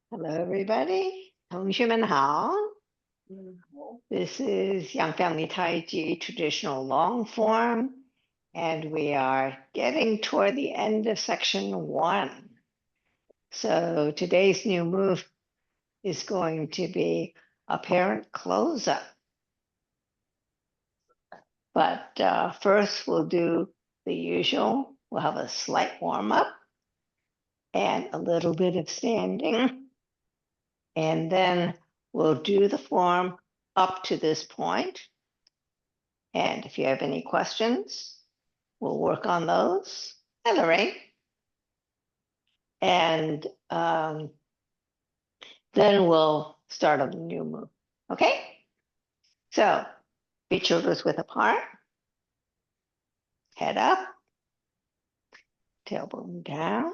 Hello, everybody. 同学们好. This is Young Family Taiji traditional long form, and we are getting toward the end of section 1. So today's new move is going to be a parent close-up. But first, we'll do the usual. We'll have a slight warm-up and a little bit of standing. And then we'll do the form up to this point. And if you have any questions, we'll work on those. Hi, Lorraine. And then we'll start on the new move. Okay? So, feet shoulders width apart, head up, tailbone down.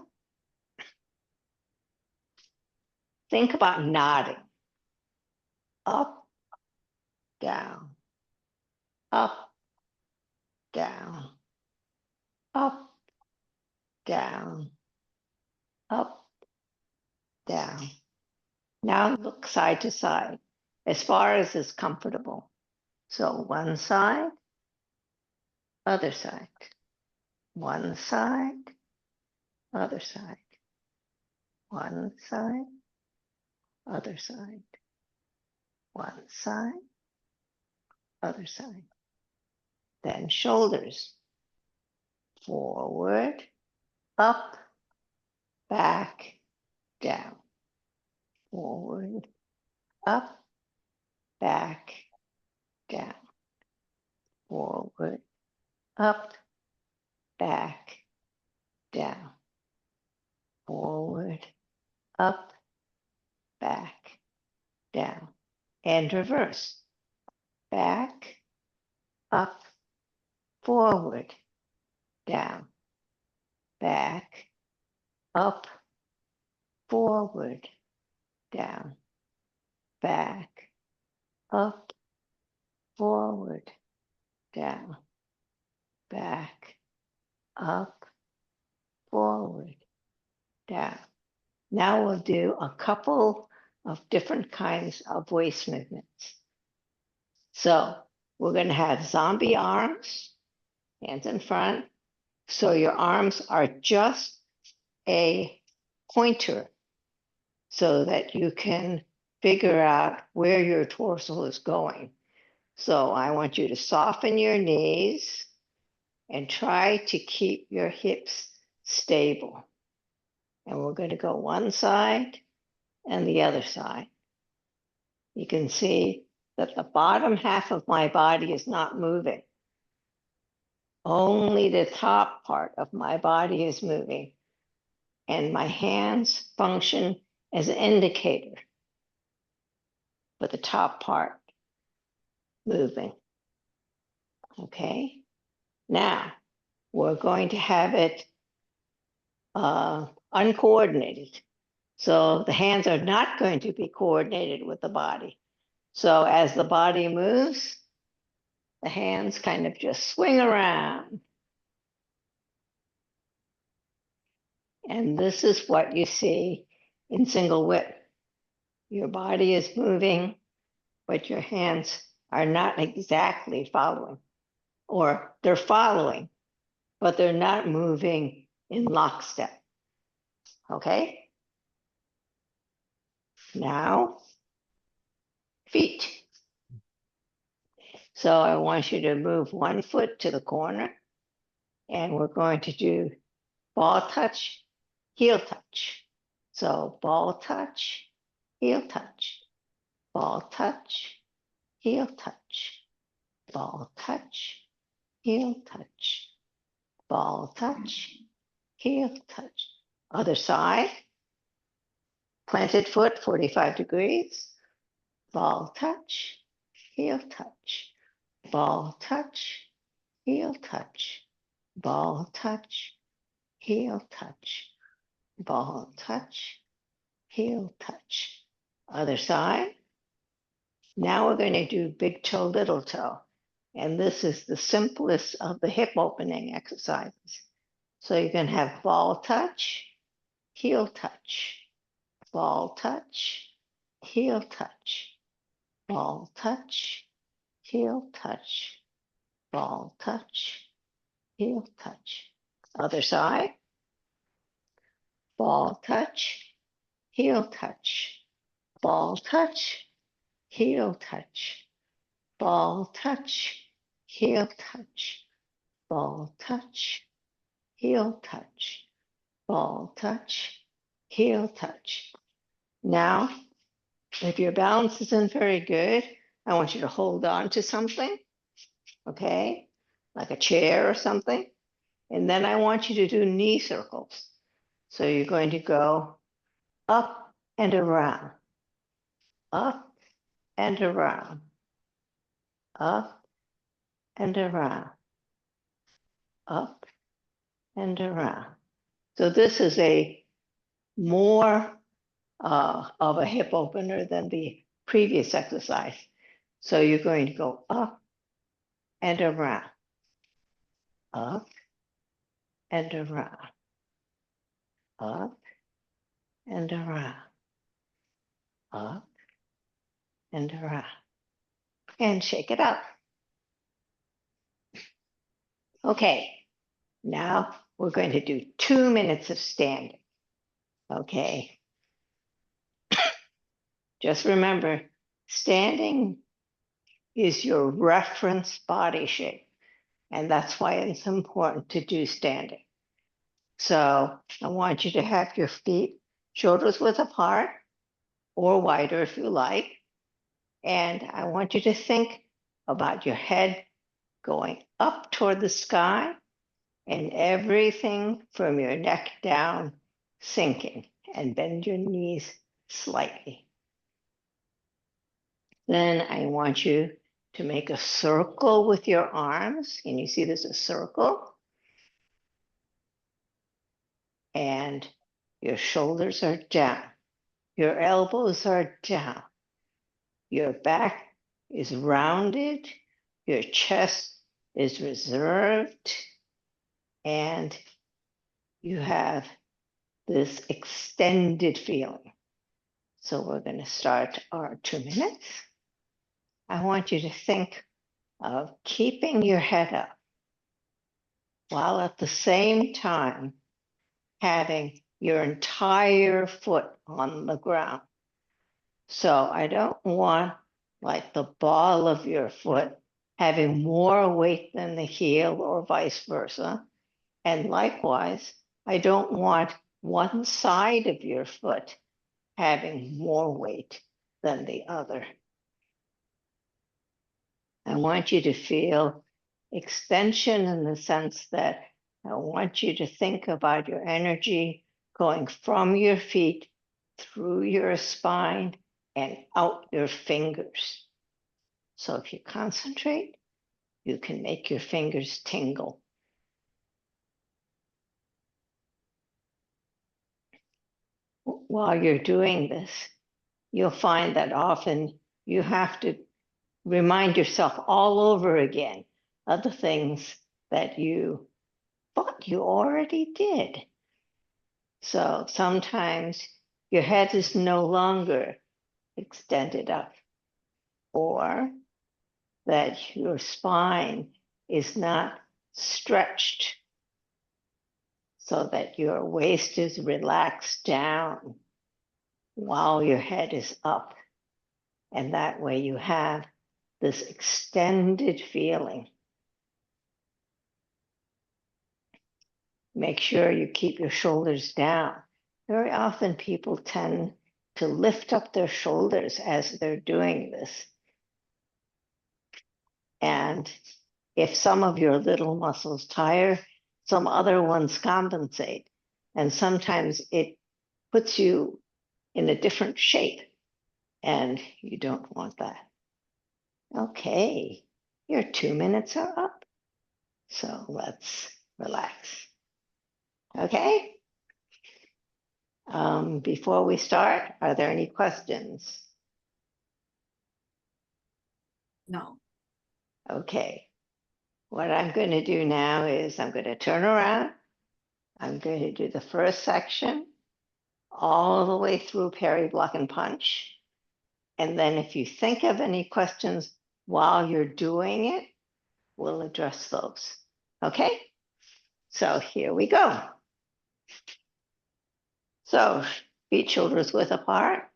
Think about nodding. Up, down, up, down, up, down, up, down. Now look side to side, as far as is comfortable. So one side, other side, one side, other side, one side, other side, one side, other side. Then shoulders, forward, up, back, down, forward, up, back, down, forward, up, back, down, forward, up, back, down, and reverse. Back, up, forward, down, back, up, forward, down, back, up, forward, down, back, up, forward, down. Now we'll do a couple of different kinds of waist movements. So we're going to have zombie arms, hands in front. So your arms are just a pointer so that you can figure out where your torso is going. So I want you to soften your knees and try to keep your hips stable. And we're going to go one side and the other side. You can see that the bottom half of my body is not moving. Only the top part of my body is moving. And my hands function as an indicator for the top part moving. Okay? Now, we're going to have it uncoordinated. So the hands are not going to be coordinated with the body. So as the body moves, the hands kind of just swing around. And this is what you see in single width. Your body is moving, but your hands are not exactly following. Or they're following, but they're not moving in lockstep. Okay? Now, feet. So I want you to move one foot to the corner, and we're going to do ball touch, heel touch. So ball touch, heel touch, ball touch, heel touch, ball touch, heel touch, ball touch, heel touch. Other side, planted foot, 45 degrees, ball touch, heel touch, ball touch, heel touch, ball touch, heel touch, ball touch, heel touch. Other side. Now we're going to do big toe, little toe. And this is the simplest of the hip opening exercises. So you can have ball touch, heel touch, ball touch, heel touch, ball touch, heel touch, ball touch, heel touch. Other side, ball touch, heel touch, ball touch, heel touch, ball touch, heel touch, ball touch, heel touch, ball touch, heel touch. Now, if your balance isn't very good, I want you to hold on to something, okay? Like a chair or something. And then I want you to do knee circles. So you're going to go up and around, up and around, up and around, up and around. So this is a more of a hip opener than the previous exercise. So you're going to go up and around, up and around, up and around, up and around, and shake it up. Okay, now we're going to do 2 minutes of standing. Okay, just remember, standing is your reference body shape, and that's why it's important to do standing. So I want you to have your feet shoulders width apart or wider if you like. And I want you to think about your head going up toward the sky and everything from your neck down sinking, and bend your knees slightly. Then I want you to make a circle with your arms. Can you see there's a circle? And your shoulders are down. Your elbows are down. Your back is rounded. Your chest is reserved. And you have this extended feeling. So we're going to start our 2 minutes. I want you to think of keeping your head up while at the same time having your entire foot on the ground. So I don't want like the ball of your foot having more weight than the heel or vice versa. And likewise, I don't want one side of your foot having more weight than the other. I want you to feel extension in the sense that I want you to think about your energy going from your feet through your spine and out your fingers. So if you concentrate, you can make your fingers tingle. While you're doing this, you'll find that often you have to remind yourself all over again of the things that you thought you already did. So sometimes your head is no longer extended up, or that your spine is not stretched so that your waist is relaxed down while your head is up. And that way you have this extended feeling. Make sure you keep your shoulders down. Very often people tend to lift up their shoulders as they're doing this. And if some of your little muscles tire, some other ones compensate. And sometimes it puts you in a different shape, and you don't want that. Okay, your 2 minutes are up. So let's relax. Okay? Before we start, are there any questions? No. Okay. What I'm going to do now is I'm going to turn around. I'm going to do the first section all the way through parry, block, and punch. And then if you think of any questions while you're doing it, we'll address those. Okay? So here we go. So feet shoulders width apart.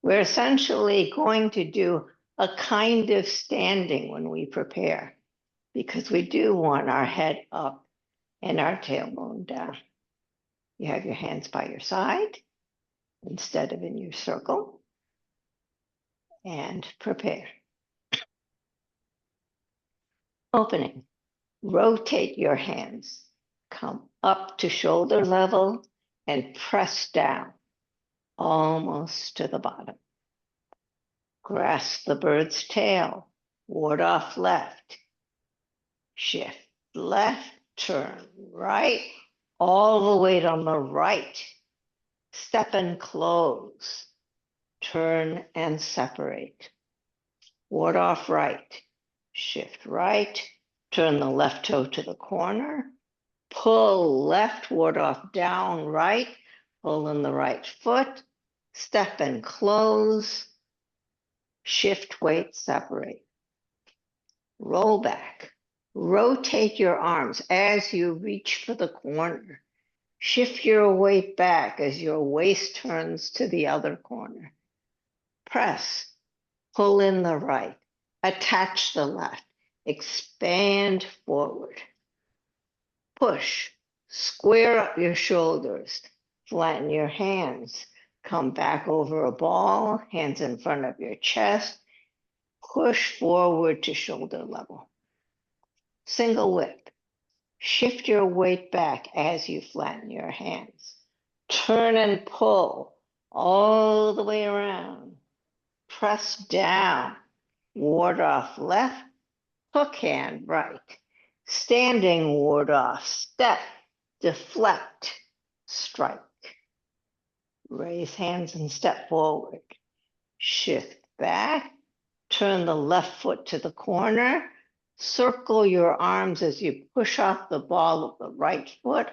We're essentially going to do a kind of standing when we prepare, because we do want our head up and our tailbone down. You have your hands by your side instead of in your circle, and prepare. Opening. Rotate your hands. Come up to shoulder level and press down almost to the bottom. Grasp the bird's tail. Ward off left. Shift left, turn right, all the weight on the right. Step and close. Turn and separate. Ward off right. Shift right. Turn the left toe to the corner. Pull left, ward off down right. Pull in the right foot. Step and close. Shift weight, separate. Roll back. Rotate your arms as you reach for the corner. Shift your weight back as your waist turns to the other corner. Press. Pull in the right. Attach the left. Expand forward. Push. Square up your shoulders. Flatten your hands. Come back over a ball. Hands in front of your chest. Push forward to shoulder level. Single whip. Shift your weight back as you flatten your hands. Turn and pull all the way around. Press down. Ward off left. Hook hand right. Standing ward off. Step. Deflect. Strike. Raise hands and step forward. Shift back. Turn the left foot to the corner. Circle your arms as you push off the ball of the right foot.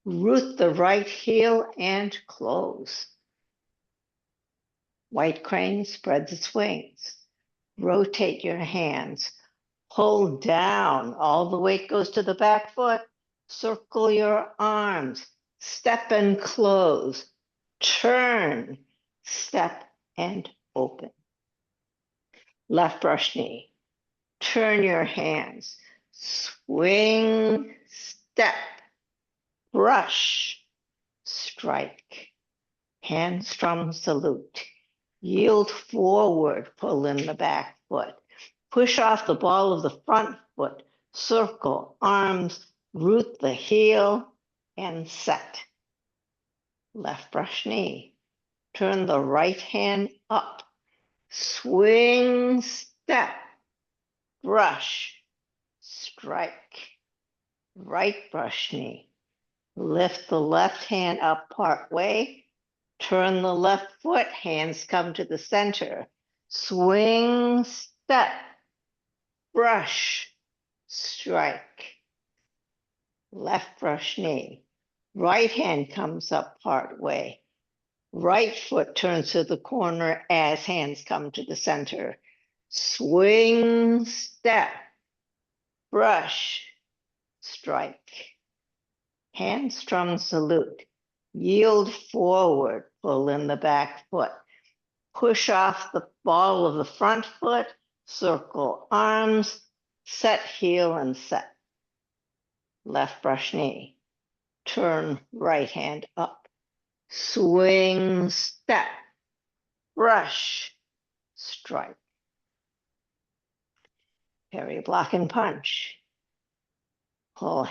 Root the right heel and close. White crane spreads its wings. Rotate your hands. Pull down. All the weight goes to the back foot. Circle your arms. Step and close. Turn. Step and open. Left brush knee. Turn your hands. Swing. Step. Brush. Strike. Handstrom salute. Yield forward. Pull in the back foot. Push off the ball of the front foot. Circle arms. Root the heel and set. Left brush knee. Turn the right hand up. Swing, step, brush, strike. Right brush knee. Lift the left hand up part way. Turn the left foot. Hands come to the center. Swing, step, brush, strike. Left brush knee. Right hand comes up part way. Right foot turns to the corner as hands come to the center. Swing, step, brush, strike. Handstrom salute. Yield forward, pull in the back foot. Push off the ball of the front foot, circle arms, set heel and set. Left brush knee. Turn right hand up. Swing, step, brush, strike. Parry, block, and punch. Pull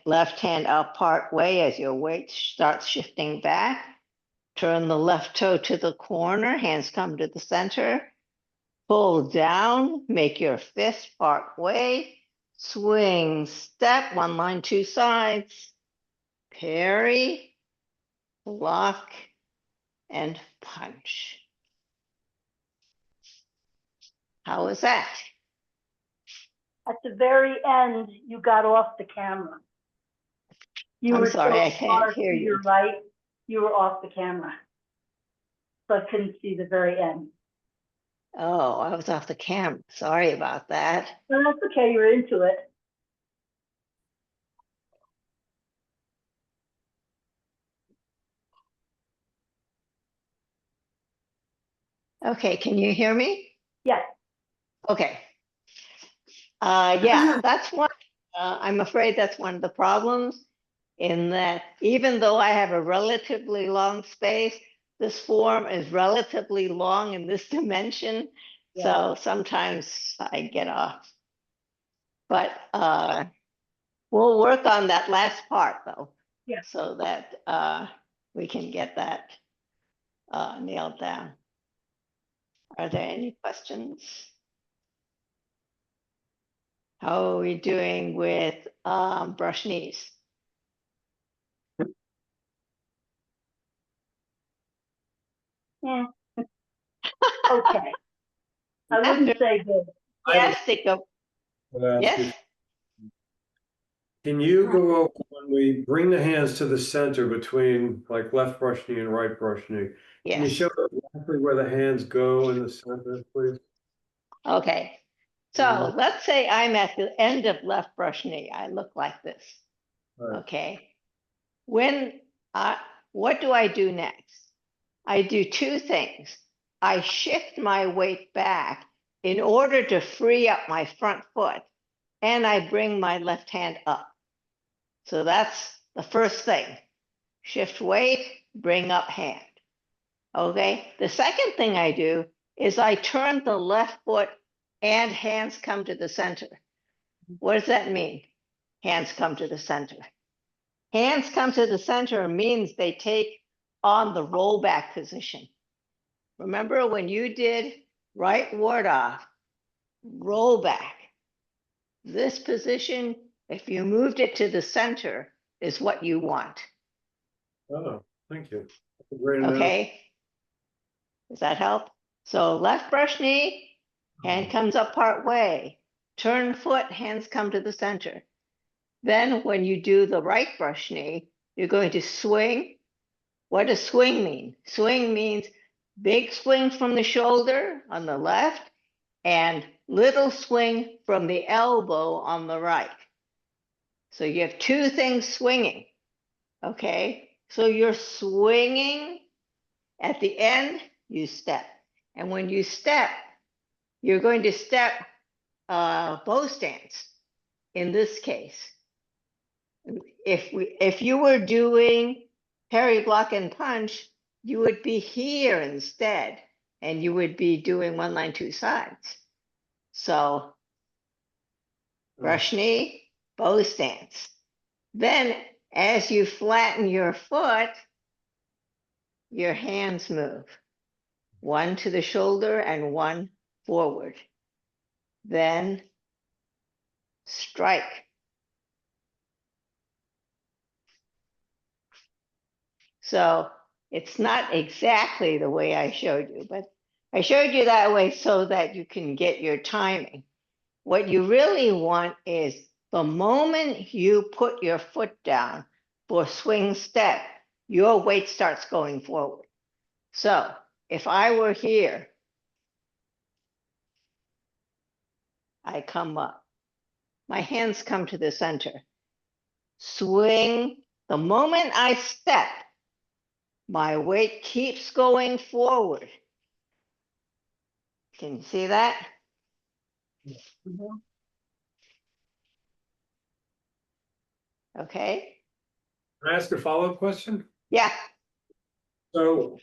left hand out part way as your weight starts shifting back. Turn the left toe to the corner, hands come to the center. Pull down, make your fist part way. Swing, step, one line, two sides. Parry, block, and punch. How was that? At the very end, you got off the camera. You I'm were sorry, so I can't far hear to you. your right. You were off the camera. So I couldn't see the very end. Oh, I was off the camera. Sorry about that. No, that's okay, you're into it. Okay, can you hear me? Yes. Okay. Yeah, that's one. I'm afraid that's one of the problems in that even though I have a relatively long space, this form is relatively long in this dimension. So sometimes I get off. But we'll work on that last part though, Yeah. so that we can get that nailed down. Are there any questions? How are we doing with brush knees? Yeah. Okay. I wouldn't say good. Yes, think of, yes, Can you go over when we bring the hands to the center between like left brush knee and right brush knee? Can you yes. show exactly where the hands go in the center, please? Okay. So let's say I'm at the end of left brush knee. I look like this. Right. Okay. When what do I do next? I do two things. I shift my weight back in order to free up my front foot, and I bring my left hand up. So that's the first thing. Shift weight, bring up hand. Okay. The second thing I do is I turn the left foot and hands come to the center. What does that mean? Hands come to the center. Hands come to the center means they take on the rollback position. Remember when you did right ward off, roll back. This position, if you moved it to the center, is what you want. Oh, thank you. That's a great analogy. Okay. Does that help? So left brush knee, hand comes up part way. Turn foot, hands come to the center. Then when you do the right brush knee, you're going to swing. What does swing mean? Swing means big swing from the shoulder on the left and little swing from the elbow on the right. So you have two things swinging, okay? So you're swinging, at the end, you step. And when you step, you're going to step bow stance in this case. If you were doing parry, block, and punch, you would be here instead, and you would be doing one line, two sides. So brush knee, bow stance. Then as you flatten your foot, your hands move. One to the shoulder and one forward. Then strike. So it's not exactly the way I showed you, but I showed you that way so that you can get your timing. What you really want is the moment you put your foot down for swing step, your weight starts going forward. So if I were here, I come up. My hands come to the center. Swing. The moment I step, my weight keeps going forward. Can you see that? Okay. Can I ask a follow-up question? Yeah. So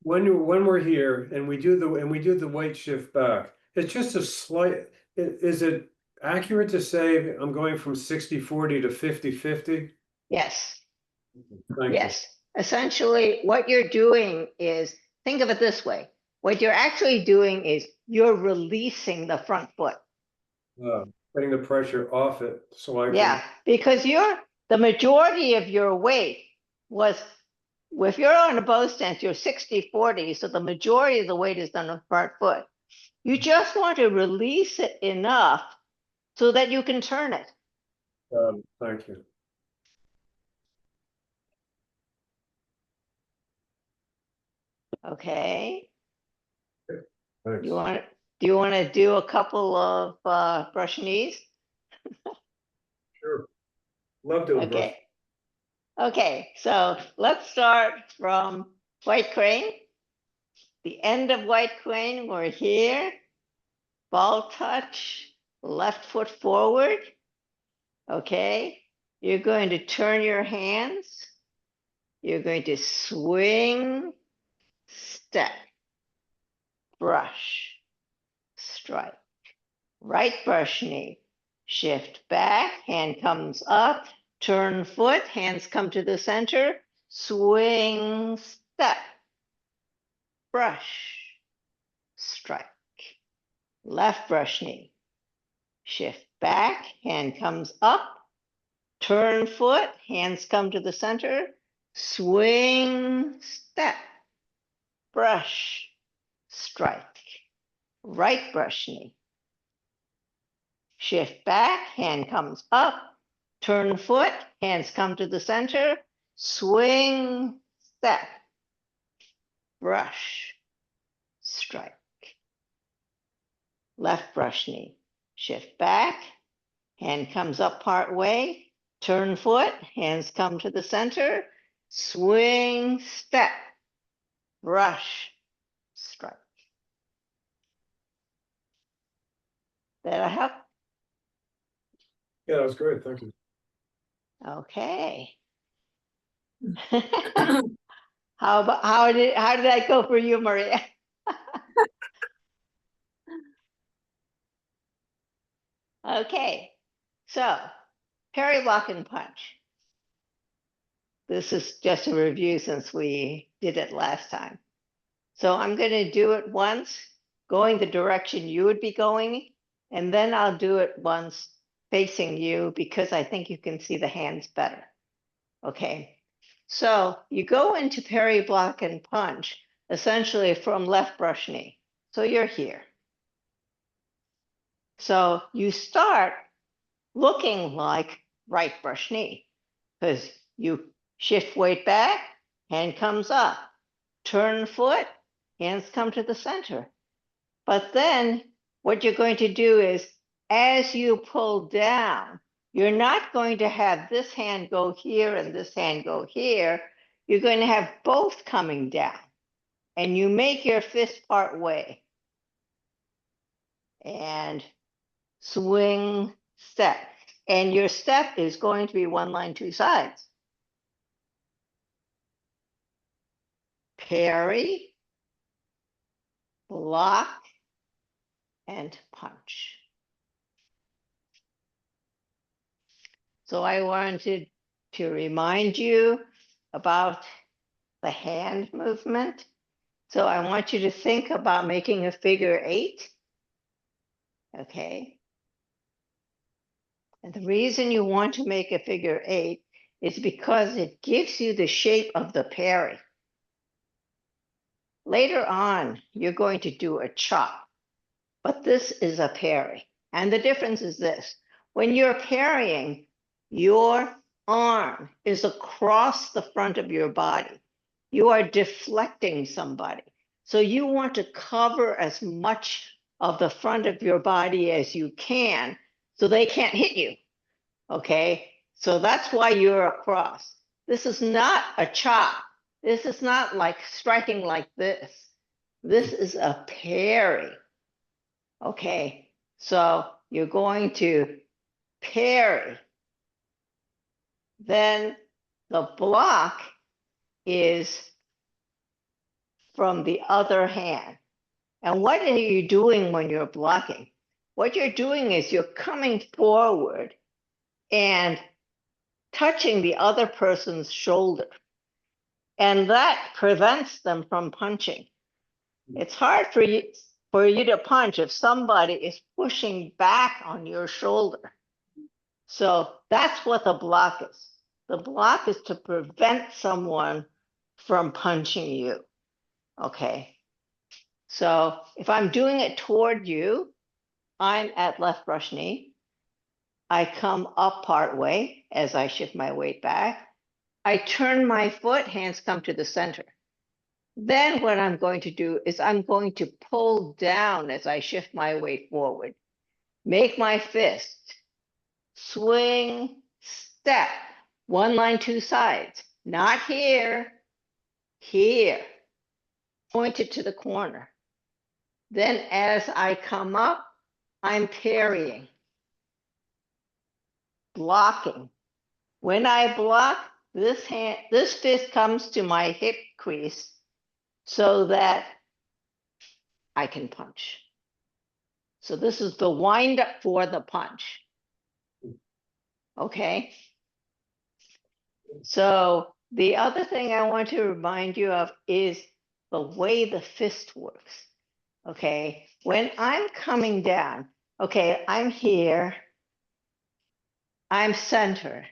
when we're here and we do the weight shift back, it's just a slight, is it accurate to say I'm going from 60-40 to 50-50? Yes. Thank Yes. Essentially, what you're doing is, think of it this way. What you're actually doing is you're releasing the front foot. you. Getting the pressure off it so I can. Yeah, because the majority of your weight was, if you're on a bow stance, you're 60-40, so the majority of the weight is on the front foot. You just want to release it enough so that you can turn it. Thank you. Okay. Thanks. Do you want to do a couple of brush knees? Sure. Love doing brush. Okay. Okay, so let's start from white crane. The end of white crane, we're here. Ball touch, left foot forward. Okay, you're going to turn your hands. You're going to swing, step, brush, strike. Right brush knee. Shift back, hand comes up, turn foot, hands come to the center, swing, step, brush, strike. Left brush knee. Shift back, hand comes up, turn foot, hands come to the center, swing, step, brush, strike. Right brush knee. Shift back, hand comes up, turn foot, hands come to the center, swing, step, brush, strike. Left brush knee. Shift back, hand comes up part way, turn foot, hands come to the center, swing, step, brush, strike. That'll help. Yeah, that was great. Thank you. Okay. how did that go for you, Maria? Okay, so parry, block, and punch. This is just a review since we did it last time. So I'm going to do it once, going the direction you would be going, and then I'll do it once facing you because I think you can see the hands better. Okay, so you go into parry, block, and punch, essentially from left brush knee. So you're here. So you start looking like right brush knee because you shift weight back, hand comes up, turn foot, hands come to the center. But then what you're going to do is as you pull down, you're not going to have this hand go here and this hand go here. You're going to have both coming down and you make your fist part way and swing, step. And your step is going to be one line, two sides. Parry, block, and punch. So I wanted to remind you about the hand movement. So I want you to think about making a figure 8. Okay. And the reason you want to make a figure 8 is because it gives you the shape of the parry. Later on, you're going to do a chop, but this is a parry. And the difference is this. When you're parrying, your arm is across the front of your body. You are deflecting somebody. So you want to cover as much of the front of your body as you can so they can't hit you. Okay, so that's why you're across. This is not a chop. This is not like striking like this. This is a parry. Okay, so you're going to parry. Then the block is from the other hand. And what are you doing when you're blocking? What you're doing is you're coming forward and touching the other person's shoulder. And that prevents them from punching. It's hard for you to punch if somebody is pushing back on your shoulder. So that's what the block is. The block is to prevent someone from punching you. Okay. So if I'm doing it toward you, I'm at left brush knee. I come up part way as I shift my weight back. I turn my foot, hands come to the center. Then what I'm going to do is I'm going to pull down as I shift my weight forward. Make my fist. Swing, step. One line, two sides. Not here. Here. Point it to the corner. Then as I come up, I'm parrying. Blocking. When I block, this fist comes to my hip crease so that I can punch. So this is the wind up for the punch. Okay. So the other thing I want to remind you of is the way the fist works. Okay. When I'm coming down, okay, I'm here. I'm center.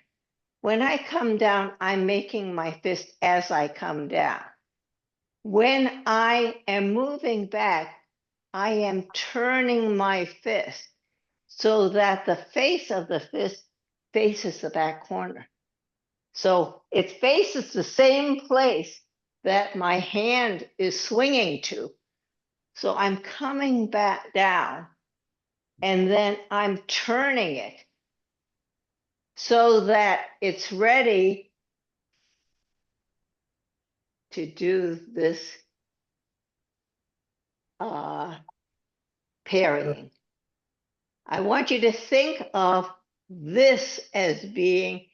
When I come down, I'm making my fist as I come down. When I am moving back, I am turning my fist so that the face of the fist faces the back corner. So it faces the same place that my hand is swinging to. So I'm coming back down and then I'm turning it so that it's ready to do this parrying. I want you to think of this as being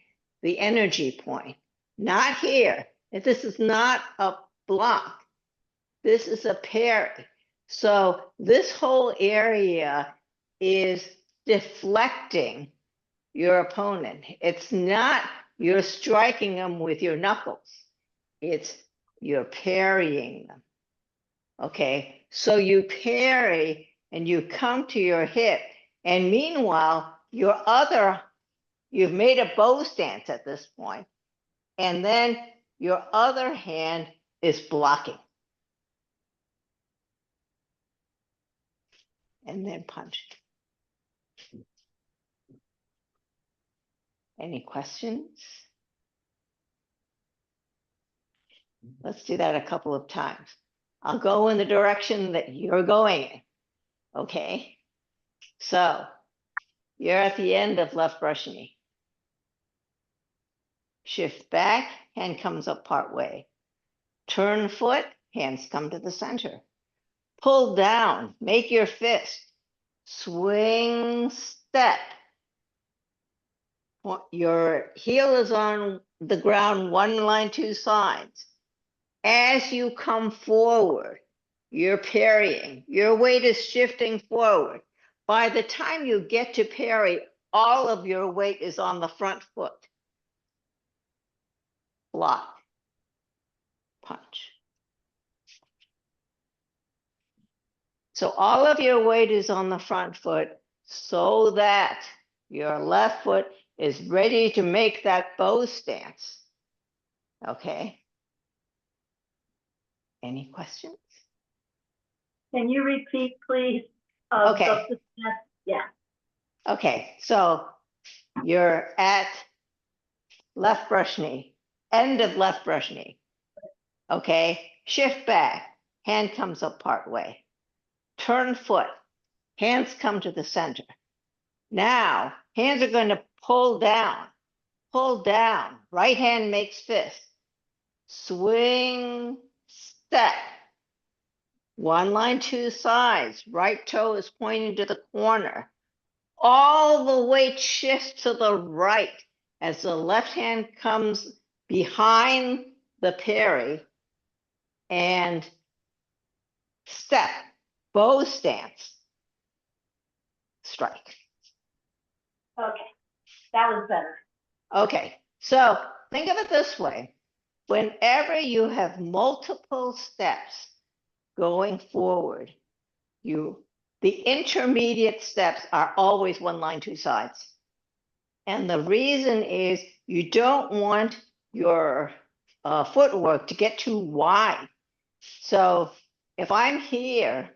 the energy point, not here. This is not a block. This is a parry. So this whole area is deflecting your opponent. It's not you're striking them with your knuckles. It's you're parrying them. Okay, so you parry and you come to your hip, and meanwhile, you've made a bow stance at this point, and then your other hand is blocking. And then punch. Any questions? Let's do that a couple of times. I'll go in the direction that you're going in. Okay, so you're at the end of left brush knee. Shift back, hand comes up part way. Turn foot, hands come to the center. Pull down, make your fist. Swing, step. Your heel is on the ground, one line, two sides. As you come forward, you're parrying. Your weight is shifting forward. By the time you get to parry, all of your weight is on the front foot. Block. Punch. So all of your weight is on the front foot so that your left foot is ready to make that bow stance. Okay. Any questions? Can you repeat, please? Okay. Yeah. Okay, so you're at left brush knee, end of left brush knee. Okay, shift back, hand comes up part way. Turn foot, hands come to the center. Now, hands are going to pull down, right hand makes fist. Swing, step. One line, two sides, right toe is pointing to the corner. All the weight shifts to the right as the left hand comes behind the parry and step, bow stance, strike. Okay, that was better. Okay, so think of it this way. Whenever you have multiple steps going forward, the intermediate steps are always one line, two sides. And the reason is you don't want your footwork to get too wide. So if I'm here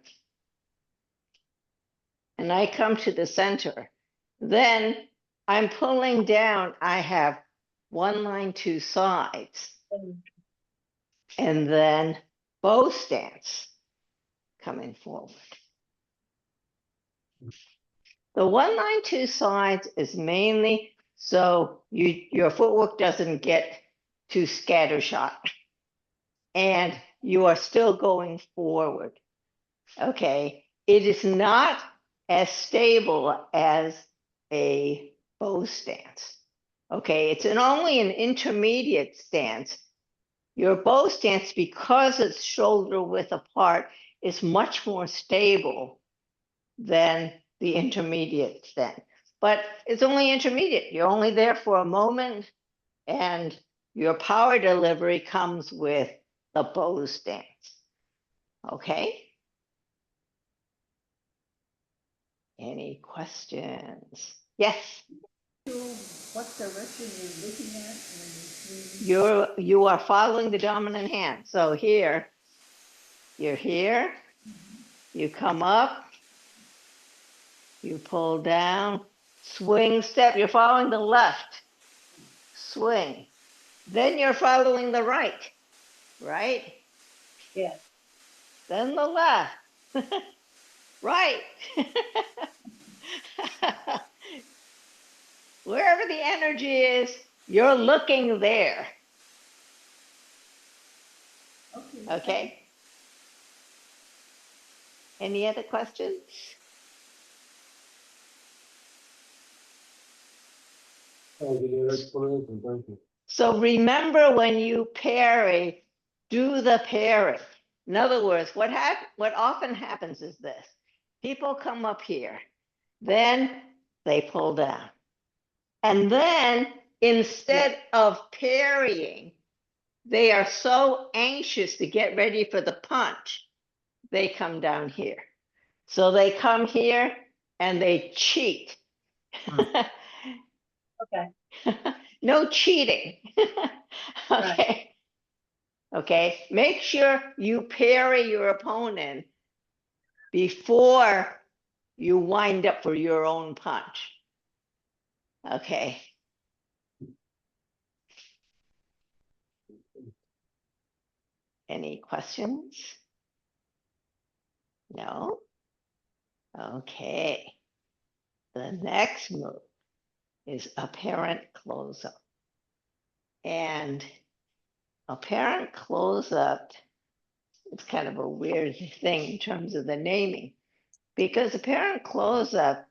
and I come to the center, then I'm pulling down, I have one line, two sides. And then bow stance, coming forward. The 192 sides is mainly so your footwork doesn't get too scattershot and you are still going forward. Okay, it is not as stable as a bow stance. Okay, it's only an intermediate stance. Your bow stance, because it's shoulder width apart, is much more stable than the intermediate stance. But it's only intermediate. You're only there for a moment, and your power delivery comes with the bow stance. Okay? Any questions? Yes. So what direction you're looking at when you're swinging? You are following the dominant hand. So here, you're here, you come up, you pull down, swing, step. You're following the left, swing. Then you're following the right, right? Yes. Then the left, right. Wherever the energy is, you're looking there. Okay. Okay? Any other questions? Oh, the explanation, thank you. So remember, when you parry, do the parry. In other words, what often happens is this. People come up here, then they pull down. And then instead of parrying, they are so anxious to get ready for the punch, they come down here. So they come here and they cheat. Okay. No cheating. Okay. Okay. Make sure you parry your opponent before you wind up for your own punch. Okay. Any questions? No? Okay. The next move is apparent close-up. And apparent close-up, it's kind of a weird thing in terms of the naming, because apparent close-up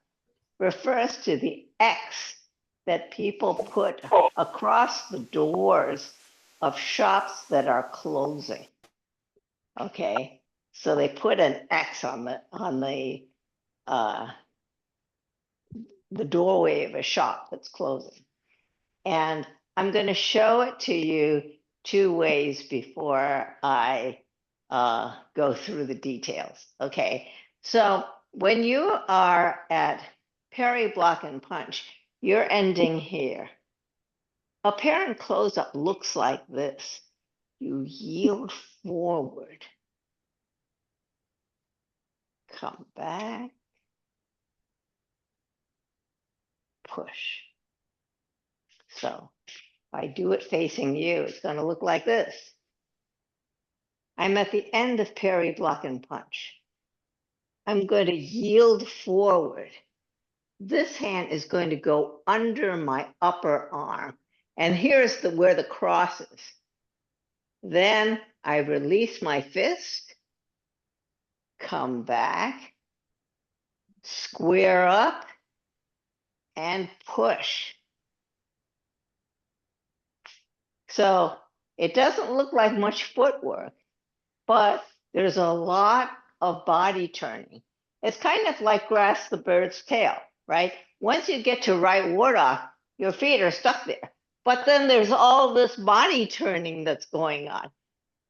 refers to the X that people put across the doors of shops that are closing. Okay, so they put an X on the doorway of a shop that's closing. And I'm going to show it to you two ways before I go through the details. Okay, so when you are at parry, block, and punch, you're ending here. Apparent close-up looks like this. You yield forward, come back, push. So if I do it facing you, it's going to look like this. I'm at the end of parry, block, and punch. I'm going to yield forward. This hand is going to go under my upper arm. And here's where the cross is. Then I release my fist, come back, square up, and push. So it doesn't look like much footwork, but there's a lot of body turning. It's kind of like grasp the bird's tail, right? Once you get to right warlock, your feet are stuck there. But then there's all this body turning that's going on.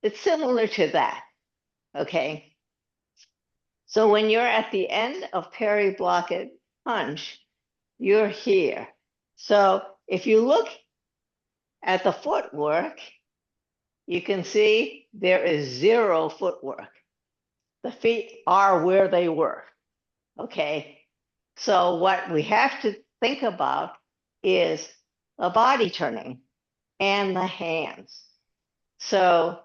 It's similar to that, okay? So when you're at the end of parry, block, and punch, you're here. So if you look at the footwork, you can see there is zero footwork. The feet are where they were, okay? So what we have to think about is the body turning and the hands. So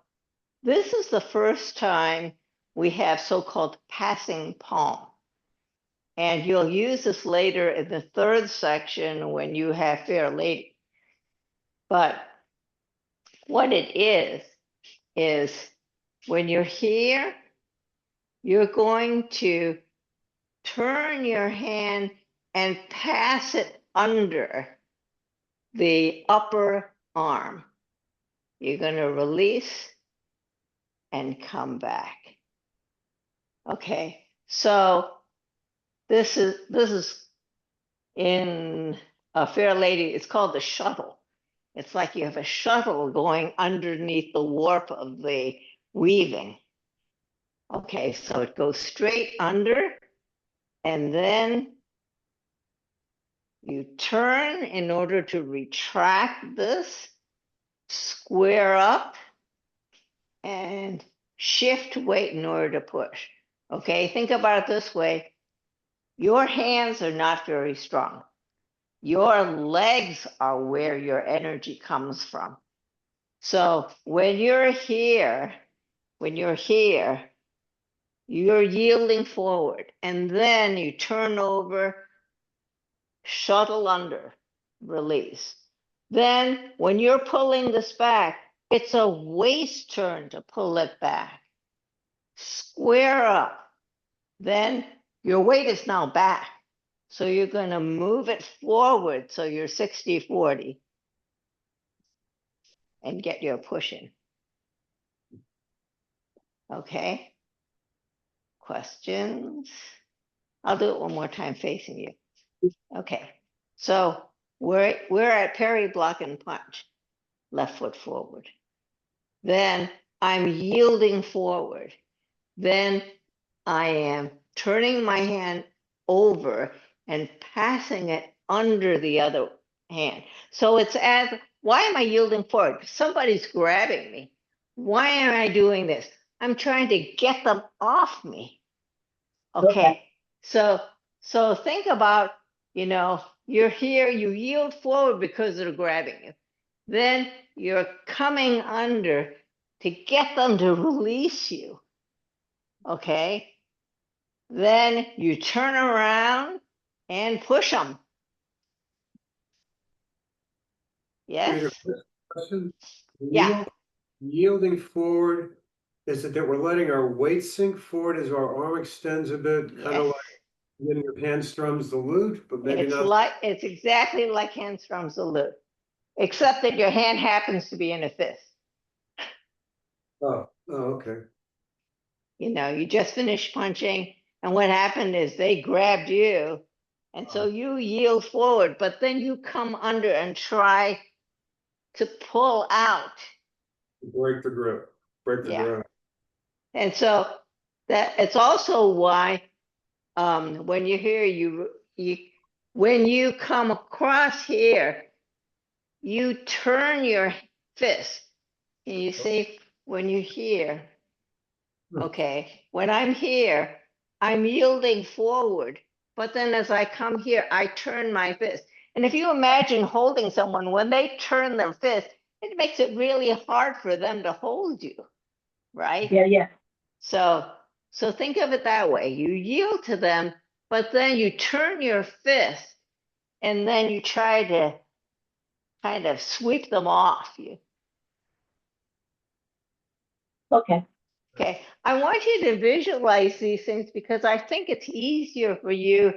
This is the first time we have so-called passing palm. And you'll use this later in the third section when you have Fair Lady. But what it is when you're here, you're going to turn your hand and pass it under the upper arm. You're going to release and come back. Okay, so this is in a Fair Lady, it's called the shuttle. It's like you have a shuttle going underneath the warp of the weaving. Okay, so it goes straight under, and then you turn in order to retract this, square up, and shift weight in order to push. Okay, think about it this way. Your hands are not very strong. Your legs are where your energy comes from. So when you're here, you're yielding forward, and then you turn over, shuttle under, release. Then when you're pulling this back, it's a waist turn to pull it back. Square up. Then your weight is now back. So you're going to move it forward so you're 60-40 and get your push in. Okay. Questions? I'll do it one more time facing you. Okay. So we're at parry, block, and punch. Left foot forward. Then I'm yielding forward. Then I am turning my hand over and passing it under the other hand. So it's as, why am I yielding forward? Somebody's grabbing me. Why am I doing this? I'm trying to get them off me. Okay. So think about, you're here, you yield forward because they're grabbing you. Then you're coming under to get them to release you. Okay. Then you turn around and push them. Rita, Yes? question? Yeah. Yielding forward, is it that we're letting our weight sink forward as our arm extends a bit, kind of Yes. like getting your hand strums the lute, but maybe not? It's exactly like handstrom salute, except that your hand happens to be in a fist. Oh, okay. You just finished punching, and what happened is they grabbed you, and so you yield forward, but then you come under and try to pull out. Break the grip, break the Yeah. grip. And so that it's also why when you're here, when you come across here, you turn your fist. And you see, when you're here, okay, when I'm here, I'm yielding forward. But then as I come here, I turn my fist. And if you imagine holding someone, when they turn their fist, it makes it really hard for them to hold you, right? Yeah. So think of it that way. You yield to them, but then you turn your fist and then you try to kind of sweep them off you. Okay. Okay. I want you to visualize these things because I think it's easier for you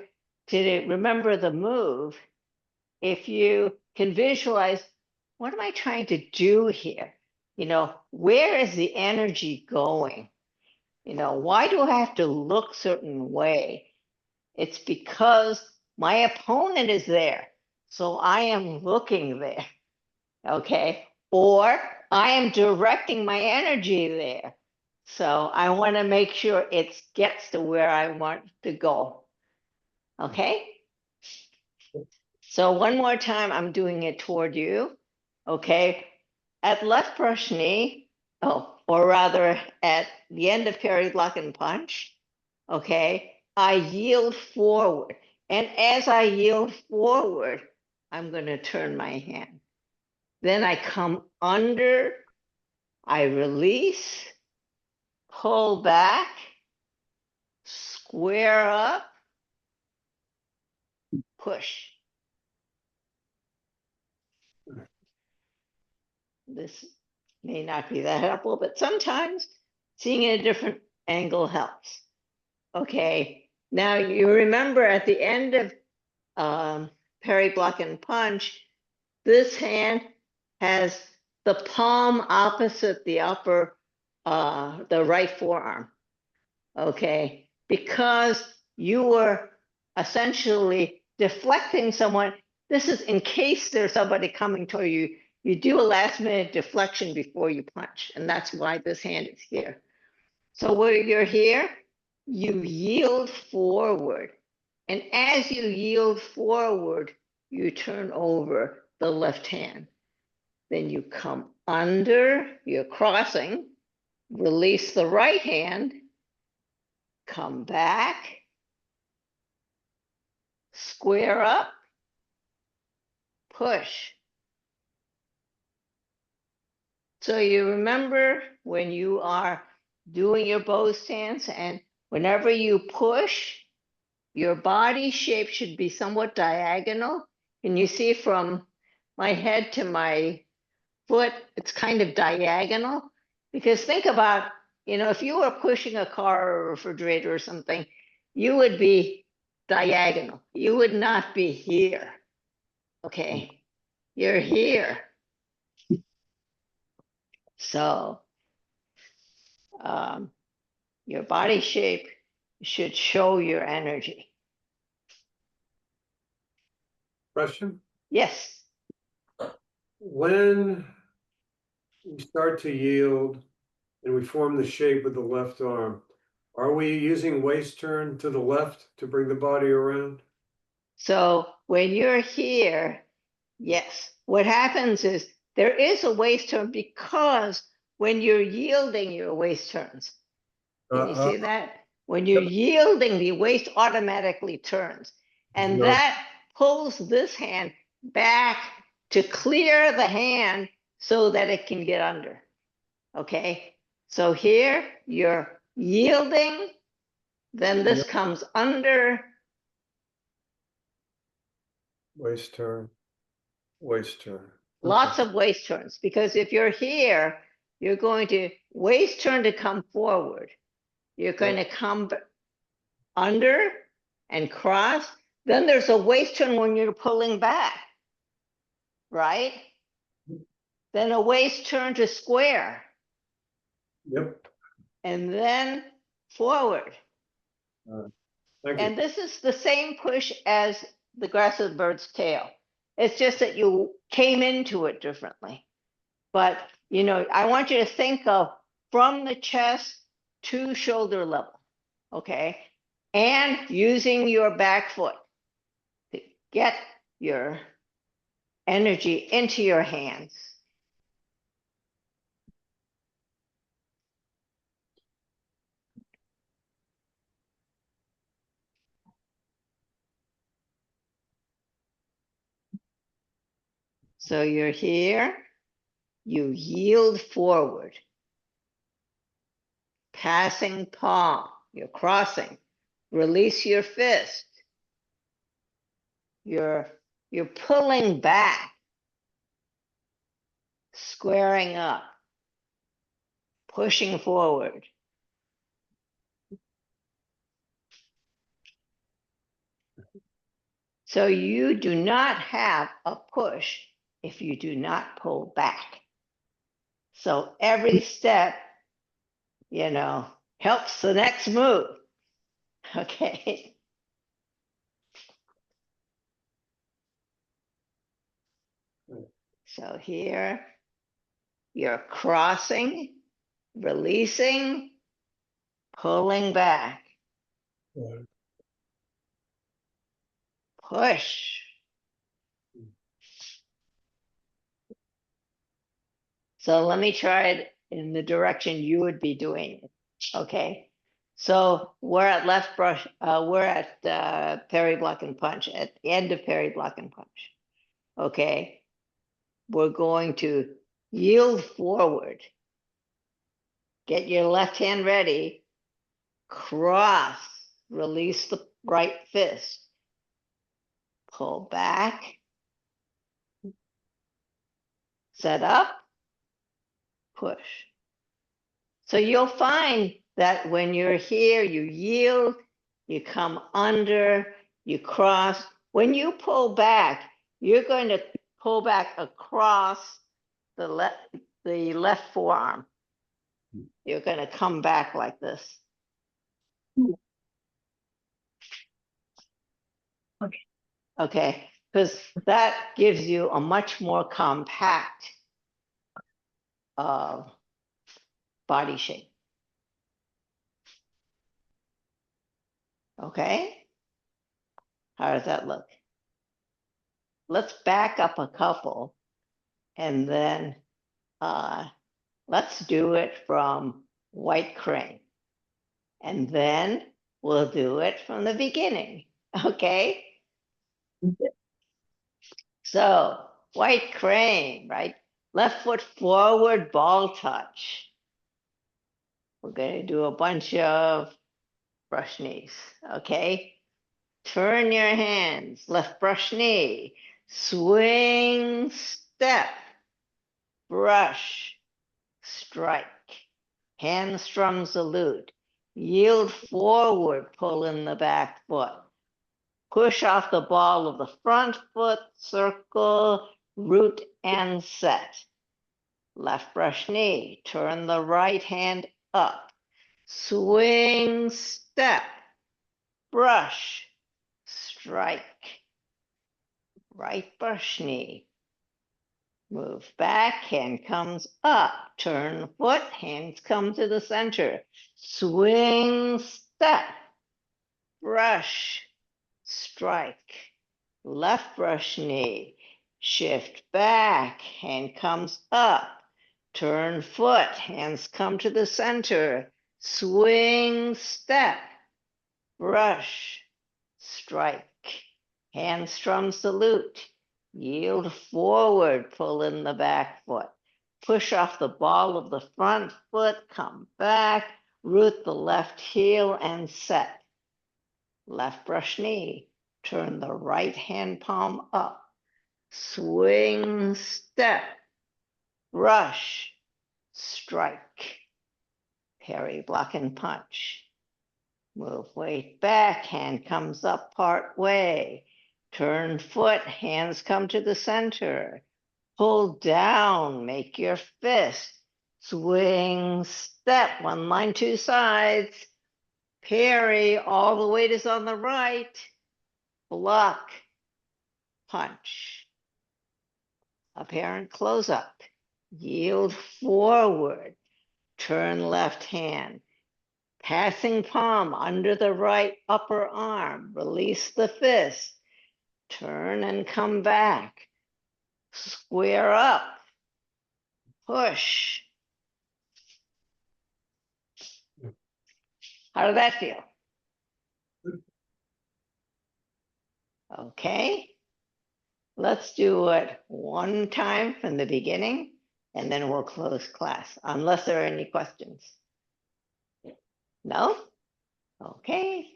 to remember the move if you can visualize, what am I trying to do here? Where is the energy going? Why do I have to look a certain way? It's because my opponent is there. So I am looking there. Okay. Or I am directing my energy there. So I want to make sure it gets to where I want to go. Okay. So one more time, I'm doing it toward you. Okay. At left brush knee, or rather at the end of parry, block, and punch. Okay. I yield forward. And as I yield forward, I'm going to turn my hand. Then I come under, I release, pull back, square up, push. This may not be that helpful, but sometimes seeing in a different angle helps. Okay, now you remember at the end of parry, block, and punch, this hand has the palm opposite the upper, the right forearm. Okay, because you were essentially deflecting someone. This is in case there's somebody coming toward you. You do a last minute deflection before you punch, and that's why this hand is here. So where you're here, you yield forward. And as you yield forward, you turn over the left hand. Then you come under, you're crossing, release the right hand, come back, square up, push. So you remember when you are doing your bow stance, and whenever you push, your body shape should be somewhat diagonal. And you see from my head to my foot, it's kind of diagonal. Because think about, if you were pushing a car or a refrigerator or something, you would be diagonal. You would not be here. Okay, you're here. So your body shape should show your energy. Question? Yes. When we start to yield and we form the shape of the left arm, are we using waist turn to the left to bring the body around? So when you're here, yes. What happens is there is a waist turn because when you're yielding, your waist turns. Can you see that? When you're yielding, the waist automatically turns. And that pulls this hand back to clear the hand so that it can get under. Okay? So here you're yielding, then this comes under. Waist turn, waist turn. Lots of waist turns, because if you're here, you're going to waist turn to come forward. You're going to come under and cross. Then there's a waist turn when you're pulling back, right? Then a waist turn to square. Yep. And then forward. Thank you. And this is the same push as the aggressive bird's tail. It's just that you came into it differently. But, I want you to think of from the chest to shoulder level, okay? And using your back foot to get your energy into your hands. So you're here, you yield forward, passing palm, you're crossing, release your fist. You're pulling back, squaring up, pushing forward. So you do not have a push if you do not pull back. So every step, helps the next move. Okay. So here, you're crossing, releasing, pulling back, push. So let me try it in the direction you would be doing it. Okay. So we're at left brush, we're at parry, block, and punch, at the end of parry, block, and punch. Okay. We're going to yield forward. Get your left hand ready. Cross. Release the right fist. Pull back. Set up. Push. So you'll find that when you're here, you yield, you come under, you cross. When you pull back, you're going to pull back across the left forearm. You're going to come back like this. Okay, because that gives you a much more compact body shape. Okay, how does that look? Let's back up a couple and then let's do it from white crane. And then we'll do it from the beginning, okay? So white crane, right? Left foot forward, ball touch. We're going to do a bunch of brush knees, okay? Turn your hands, left brush knee, swing, step, brush, strike, hand strums the lute, yield forward, pull in the back foot, push off the ball of the front foot, circle, root, and set. Left brush knee, turn the right hand up, swing, step, brush, strike, right brush knee, move back, hand comes up, turn foot, hands come to the center, swing, step, brush, strike, left brush knee, shift back, hand comes up, turn foot, hands come to the center, swing, step, brush, strike, hand strum salute, yield forward, pull in the back foot, push off the ball of the front foot, come back, root the left heel and set. Left brush knee, turn the right hand palm up, swing, step, brush, strike, parry, block, and punch. Move weight back, hand comes up part way, turn foot, hands come to the center, pull down, make your fist, swing, step, one line, two sides, parry, all the weight is on the right, block, punch, apparent close up, yield forward, turn left hand, passing palm under the right upper arm, release the fist, turn and come back, square up, push. How did that feel? Okay, let's do it one time from the beginning and then we'll close class, unless there are any questions. No? Okay.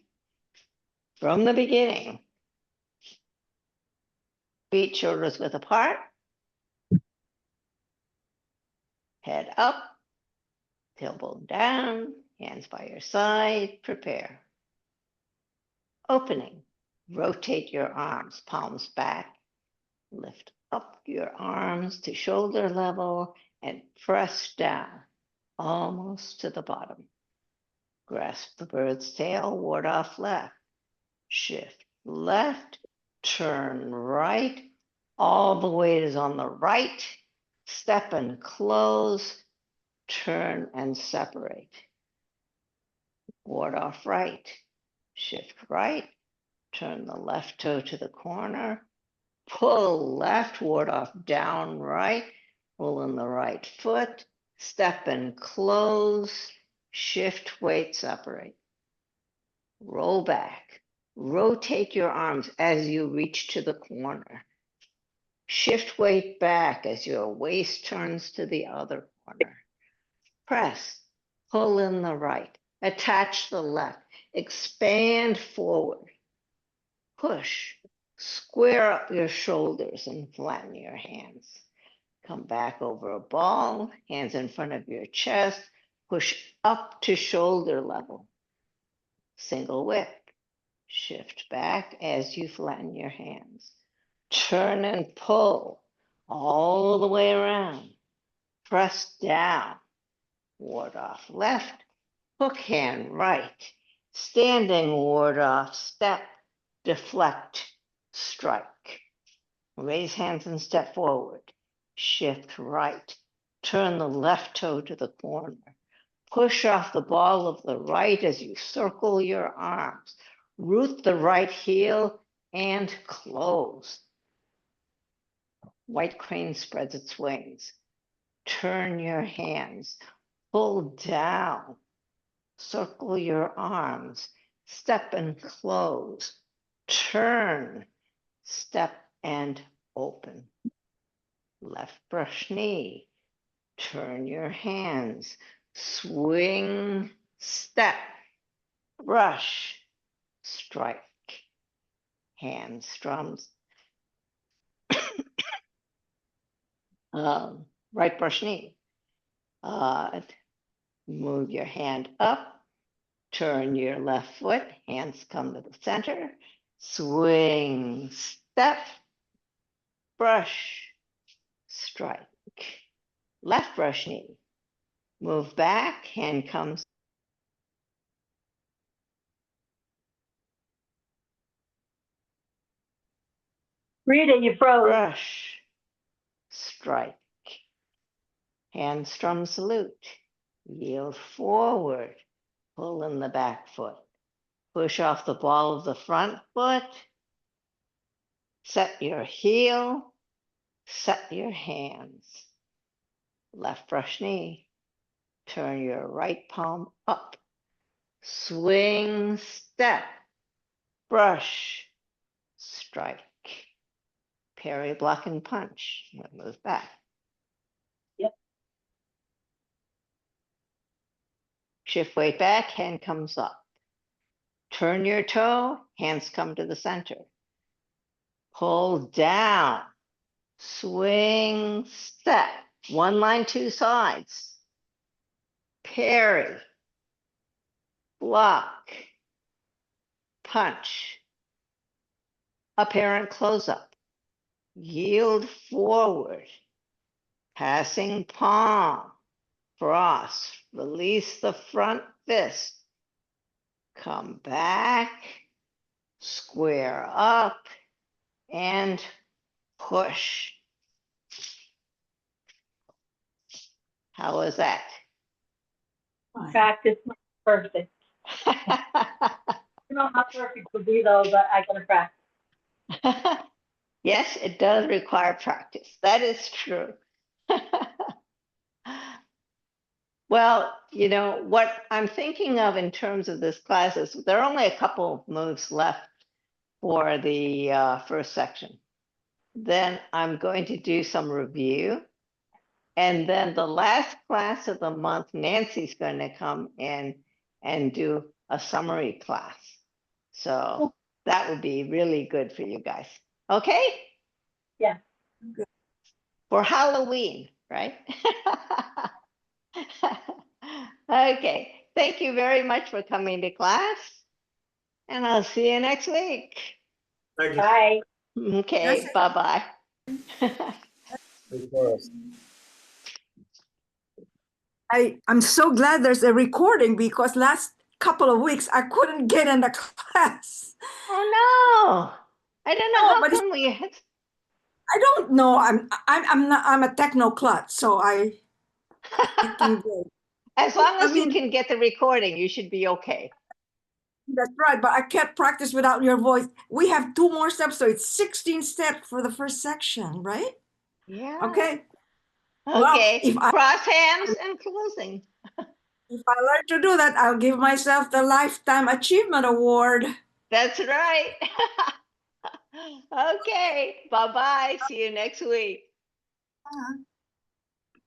From the beginning. Feet shoulders width apart. Head up. Tailbone down. Hands by your side. Prepare. Opening. Rotate your arms, palms back. Lift up your arms to shoulder level and press down, almost to the bottom. Grasp the bird's tail, ward off left. Shift left, turn right. All the weight is on the right. Step and close, turn and separate. Ward off right. Shift right, turn the left toe to the corner. Pull left, ward off down right. Pull in the right foot. Step and close. Shift weight, separate. Roll back. Rotate your arms as you reach to the corner. Shift weight back as your waist turns to the other corner. Press, pull in the right, attach the left, expand forward, push, square up your shoulders and flatten your hands. Come back over a ball, hands in front of your chest, push up to shoulder level. Single whip, shift back as you flatten your hands. Turn and pull all the way around. Press down, ward off left, hook hand right, standing ward off, step, deflect, strike. Raise hands and step forward. Shift right. Turn the left toe to the corner. Push off the ball of the right as you circle your arms. Root the right heel and close. White crane spreads its wings. Turn your hands. Pull down. Circle your arms. Step and close. Turn. Step and open. Left brush knee. Turn your hands. Swing, step, brush, strike. Hand strums. Right brush knee. Move your hand up. Turn your left foot. Hands come to the center. Swing, step, brush, strike. Left brush knee. Move back, hand comes. Rita, you froze. Brush, strike. Hand strum salute. Yield forward. Pull in the back foot. Push off the ball of the front foot. Set your heel. Set your hands. Left brush knee. Turn your right palm up. Swing, step. Brush, strike. Parry, block, and punch. Move back. Yep. Shift weight back, hand comes up. Turn your toe, hands come to the center. Pull down, swing, step. One line, two sides. Parry, block, punch. Apparent close-up. Yield forward. Passing palm. Cross. Release the front fist. Come back. Square up. And push. How was that? Practice makes perfect. You know how perfect would be though, but I gotta practice. Yes, it does require practice. That is true. Well, you know, what I'm thinking of in terms of this class is there are only a couple of moves left for the first section. Then I'm going to do some review. And then the last class of the month, Nancy's going to come in and do a summary class. So that would be really good for you guys. Okay? Yeah. For Halloween, right? Okay. Thank you very much for coming to class. And I'll see you next week. Thank you. Bye. Okay. Bye-bye. I'm so glad there's a recording because last couple of weeks I couldn't get in the class. Oh no. I don't know No, how but come we had. I don't know. I'm a techno klutz, so I can go. As long as you mean- can get the recording, you should be okay. That's right, but I can't practice without your voice. We have 2 more steps, so it's 16 steps for the first section, right? Yeah. Okay. Okay. Well, cross hands and closing. If I learn to do that, I'll give myself the Lifetime Achievement Award. That's right. Okay. Bye-bye. See you next week.